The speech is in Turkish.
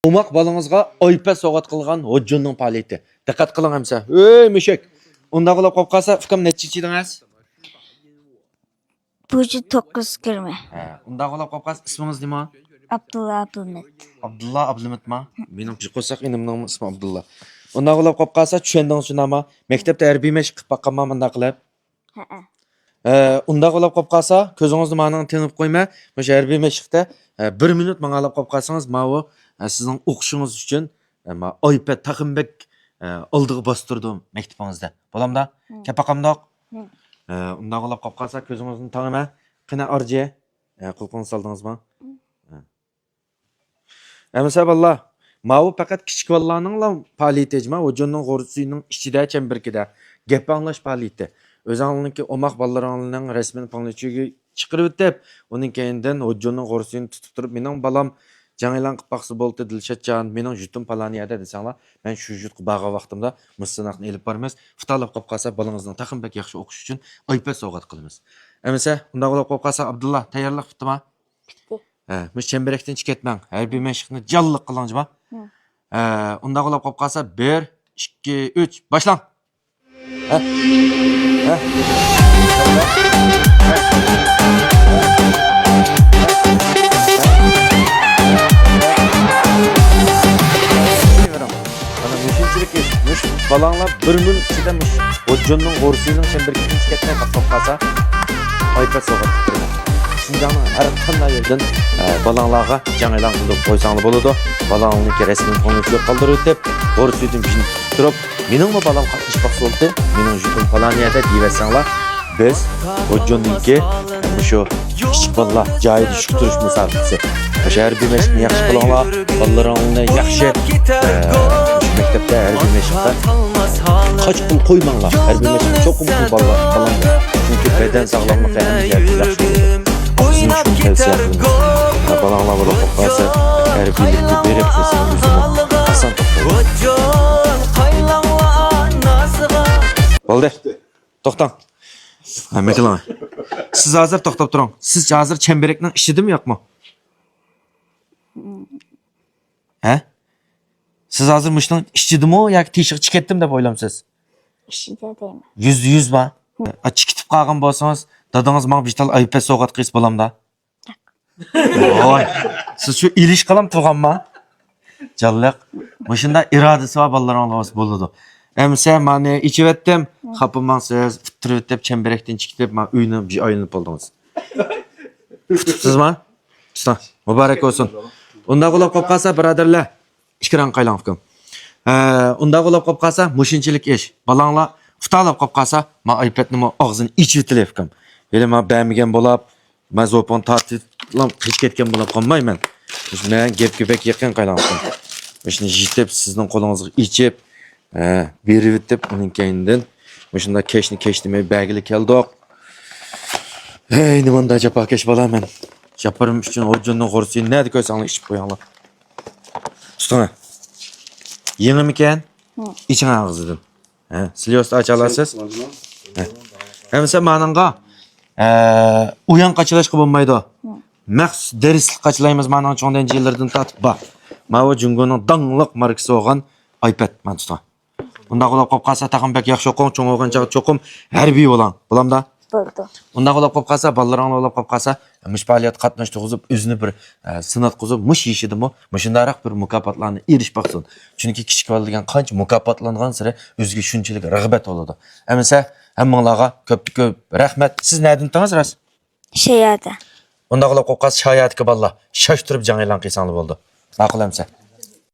Omak balığınızga iPad soğat kılgan hocunun paleti. Dikkat kılın hemse. Ey müşek. Onda kılıp kop kalsa fikrim netçiçidiniz? Burcu 9 girme. Onda kılıp kop kalsa isminiz nima? Abdullah Abdülmet. Abdullah Abdülmet ma? Benim kosak inimnin ismi Abdullah. Onda kılıp kop kalsa düşendiniz şuna ma? Mektepte erbi meşk kıp bakkanma mında kılıp. Onda kılıp kop kalsa közünüzü manın tenip koyma. Müş erbi meşkte 1 minut bana alıp kop kalsanız ma o sizin okuşunuz için iPad takımbek aldığı bastırdım mektebinizde. Bolamda? Kepakamda? Onda kılıp kop kalsa közünüzün tanıma. Kına arcıya. Kulkunu saldınız mı? Mesela valla. Mavu fakat küçük vallarının paliyeti. Hocanın korusuyunun içinde çemberkide. Gep anlaş paliyeti. Özanlığındaki omak ballarının resmini panlaşıyor. Çıkırıp deyip. Onun kendinden hocanın korusuyunu tutup durup. Benim balam Canılan qıpaqsı boltu Dilşat Can, mening jutum palaniyada desanglar, men shu jutqi bağa vaqtimda mısınaqni elib boramiz. Futalab qolib qolsa bolangizni taqinbek yaxshi o'qish uchun iPad sovg'at qilamiz. Emasa, unda bo'lib qolib qolsa Abdullah tayyorlik bitdimi? Bitdi. Mush chambarakdan chiqib ketmang. Harbiy mashqni jalliq qilingizmi? Unda bo'lib qolib qolsa 1 2 3 boshlang. Balanglar 1 minut içinde hocanın korsuyunun çemberkinin çıkartmaya kapıp kalsa iPad soğuk. Şincanın her kanal yerden balanglarga жаңайлан qilib qo'ysangiz bo'ladi. Balangning resmini konuşuyor kaldırıp deb korsuydan pişin turib, mening balam qatnashmoqchi bo'ldi. Mening jutum palaniyada deyversanglar, biz hojaningki shu kichik bolalar joyi tushib turish musobaqasi. O'sha harbiy mashqni yaxshi qilinglar, bolalaringni yaxshi mektepte harbiy mashqda kaç pul koymanglar. Harbiy mashq çok pul balanlar. Çünkü beden sağlamlığı hem yaxshi. Bizim şunu tavsiye ediyorum. Balanglar bo'lib qolsa harbiylikni berib desang o'zini asan bo'ldi. To'xtang. Mekilan. Siz hazır to'xtab turing. Siz hazır çemberekning ishidimi yo'qmi? Siz hazır müştün işçidimi yoki teshik chiqetdim deb o'ylamsiz? İşide deyman. %100 ba. Chiqitib qolgan bo'lsangiz, dadangiz menga bital iPad sovg'at qilsa bo'lamda? Voy. Siz shu ilish qalam turganmi? Jalliq. Mushunda irodasi va ballalaringiz bo'ladi. Emsa meni ichivetdim, xapamansiz, fitirib deb chamberakdan chiqib, men uyni bir aylanib oldingiz. Tutibsizmi? Tutsa. Muborak bo'lsin. Unda qolib qolsa birodarlar, ikkiran qaylanibdim. Unda qolib qolsa mushinchilik ish. Balanglar futalab qolib qolsa, men iPadni og'zini ichvitilibdim. Ya'ni men bamigan bo'lib, men zo'pon tartib hech ketgan bo'lib qolmayman. Men gap-gapga yaqin qaylanibdim. Shuni yetib sizning qo'lingizga ichib, berib deb uning keyindan shunda kesh demay bagili keldik. Hey, nimanda japakesh bo'laman. Japarim uchun hojanning qo'rsini nada ko'rsanglar ichib qo'yinglar. Tutma. Yengimikan? İçin ağzıdım. Siliyosta açalarsiz. Hemse mananga uyan qaçılashqa bo'lmaydi. Maxsus darslik qaçılaymiz manang cho'ndan yillardan tatib bak. Mavo Jungoning dangliq markasi bo'lgan iPad men tuta. Bunda qolib qolib qolsa taqinbek yaxshi o'qing, cho'ng o'qincha cho'qim harbiy bo'lang. Bo'lamda? Bo'ldi. Unda qolib qolib qolsa, balalaring bo'lib qolib qolsa, mush faoliyat qatnashtirib, o'zini bir sinat qilib, mush yeshidimi, mushundaroq bir mukofotlarni erishmoqsin. Chunki kichik bola degan qancha mukofotlangan sari o'ziga shunchalik rag'bat oladi. Emasa, hammanglarga ko'p rahmat. Siz nima dedingiz ras? Shayada. Unda qolib qolib qolsa, shoyatga bolalar shoshtirib jangilan qilsangiz bo'ldi. Ma'qul emsa.